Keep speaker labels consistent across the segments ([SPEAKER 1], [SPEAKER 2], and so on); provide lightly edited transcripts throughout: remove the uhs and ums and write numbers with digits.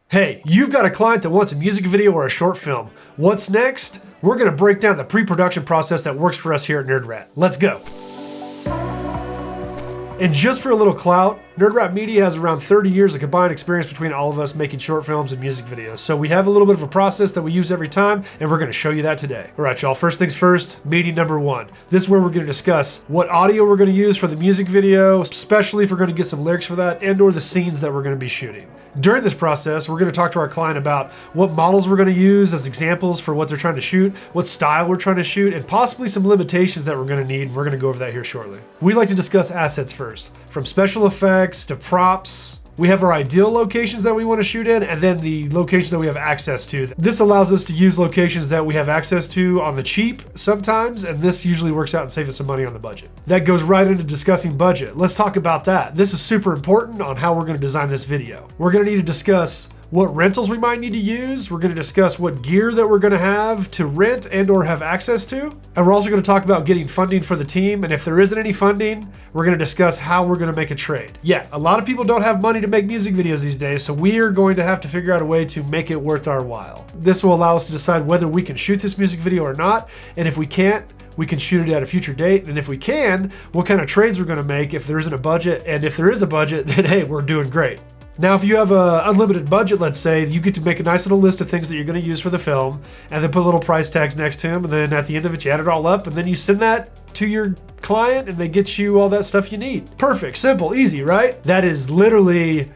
[SPEAKER 1] Hey, you've got a client that wants a music video or a short film. What's next? We're going to break down the pre-production process that works for us here at NerdRat. Let's go. And just for a little clout, NerdRat Media has around 30 years of combined experience between all of us making short films and music videos. So we have a little bit of a process that we use every time, and we're going to show you that today. All right, y'all, first things first, meeting number one. This is where we're going to discuss what audio we're going to use for the music video, especially if we're going to get some lyrics for that, and or the scenes that we're going to be shooting. During this process, we're going to talk to our client about what models we're going to use as examples for what they're trying to shoot, what style we're trying to shoot, and possibly some limitations that we're going to need. We're going to go over that here shortly. We like to discuss assets first, from special effects to props. We have our ideal locations that we want to shoot in, and then the locations that we have access to. This allows us to use locations that we have access to on the cheap sometimes, and this usually works out and saves us some money on the budget. That goes right into discussing budget. Let's talk about that. This is super important on how we're going to design this video. We're going to need to discuss what rentals we might need to use. We're going to discuss what gear that we're going to have to rent and or have access to. And we're also going to talk about getting funding for the team. And if there isn't any funding, we're going to discuss how we're going to make a trade. Yeah, a lot of people don't have money to make music videos these days, so we are going to have to figure out a way to make it worth our while. This will allow us to decide whether we can shoot this music video or not. And if we can't, we can shoot it at a future date. And if we can, what kind of trades we're going to make if there isn't a budget. And if there is a budget, then hey, we're doing great. Now, if you have an unlimited budget, let's say, you get to make a nice little list of things that you're going to use for the film, and then put little price tags next to them, and then at the end of it, you add it all up, and then you send that to your client, and they get you all that stuff you need. Perfect, simple, easy, right? That is literally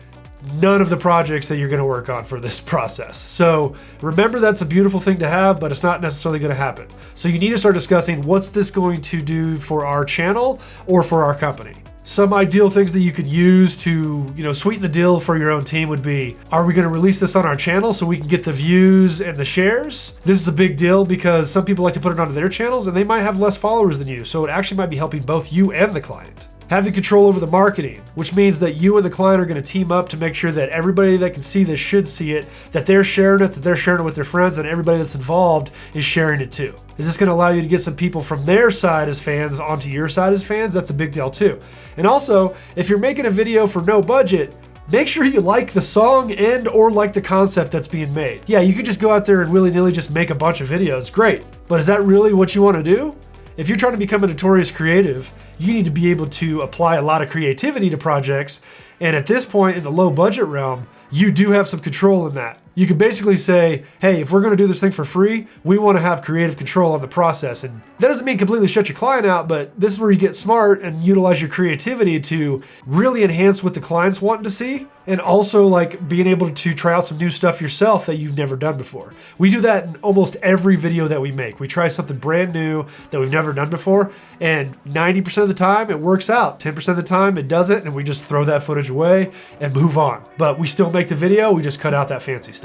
[SPEAKER 1] none of the projects that you're going to work on for this process. So remember, that's a beautiful thing to have, but it's not necessarily going to happen. So you need to start discussing, what's this going to do for our channel or for our company? Some ideal things that you could use to, sweeten the deal for your own team would be, are we going to release this on our channel so we can get the views and the shares? This is a big deal because some people like to put it onto their channels and they might have less followers than you. So it actually might be helping both you and the client. Having control over the marketing, which means that you and the client are going to team up to make sure that everybody that can see this should see it, that they're sharing it with their friends, and everybody that's involved is sharing it too. Is this going to allow you to get some people from their side as fans onto your side as fans? That's a big deal too. And also, if you're making a video for no budget, make sure you like the song and or like the concept that's being made. Yeah, you could just go out there and willy-nilly just make a bunch of videos. Great. But is that really what you want to do? If you're trying to become a notorious creative, you need to be able to apply a lot of creativity to projects. And at this point in the low budget realm, you do have some control in that. You can basically say, hey, if we're going to do this thing for free, we want to have creative control on the process. And that doesn't mean completely shut your client out, but this is where you get smart and utilize your creativity to really enhance what the client's wanting to see. And also like being able to try out some new stuff yourself that you've never done before. We do that in almost every video that we make. We try something brand new that we've never done before. And 90% of the time it works out. 10% of the time it doesn't. And we just throw that footage away and move on. But we still make the video. We just cut out that fancy stuff.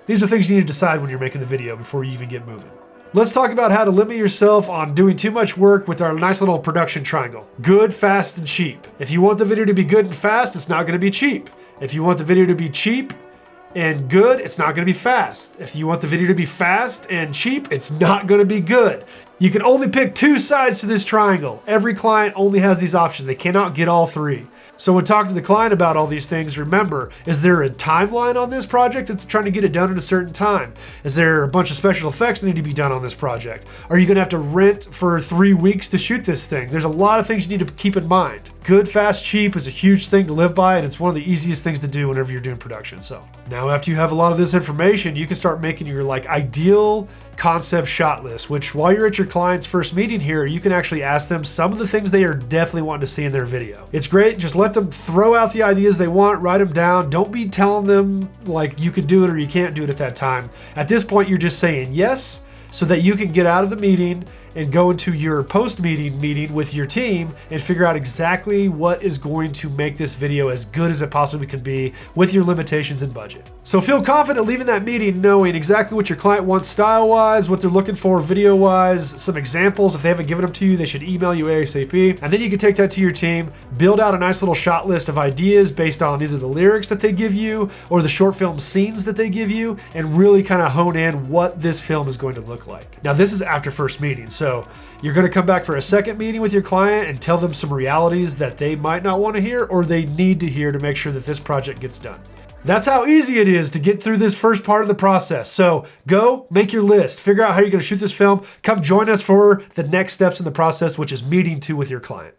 [SPEAKER 1] These are things you need to decide when you're making the video before you even get moving. Let's talk about how to limit yourself on doing too much work with our nice little production triangle. Good, fast, and cheap. If you want the video to be good and fast, it's not going to be cheap. If you want the video to be cheap and good, it's not going to be fast. If you want the video to be fast and cheap, it's not going to be good. You can only pick two sides to this triangle. Every client only has these options. They cannot get all three. So when talking to the client about all these things, remember, is there a timeline on this project that's trying to get it done in a certain time? Is there a bunch of special effects that need to be done on this project? Are you going to have to rent for 3 weeks to shoot this thing? There's a lot of things you need to keep in mind. Good, fast, cheap is a huge thing to live by, and it's one of the easiest things to do whenever you're doing production. So now after you have a lot of this information, you can start making your ideal concept shot list, which while you're at your client's first meeting here, you can actually ask them some of the things they are definitely wanting to see in their video. It's great. Just let them throw out the ideas they want, write them down. Don't be telling them you can do it or you can't do it at that time. At this point, you're just saying yes so that you can get out of the meeting and go into your post-meeting meeting with your team and figure out exactly what is going to make this video as good as it possibly can be with your limitations and budget. So feel confident leaving that meeting knowing exactly what your client wants style-wise, what they're looking for video-wise, some examples. If they haven't given them to you, they should email you ASAP. And then you can take that to your team, build out a nice little shot list of ideas based on either the lyrics that they give you or the short film scenes that they give you, and really kind of hone in what this film is going to look like. Now, this is after first meeting, so you're going to come back for a second meeting with your client and tell them some realities that they might not want to hear or they need to hear to make sure that this project gets done. That's how easy it is to get through this first part of the process. So go make your list, figure out how you're going to shoot this film, come join us for the next steps in the process, which is meeting with your client.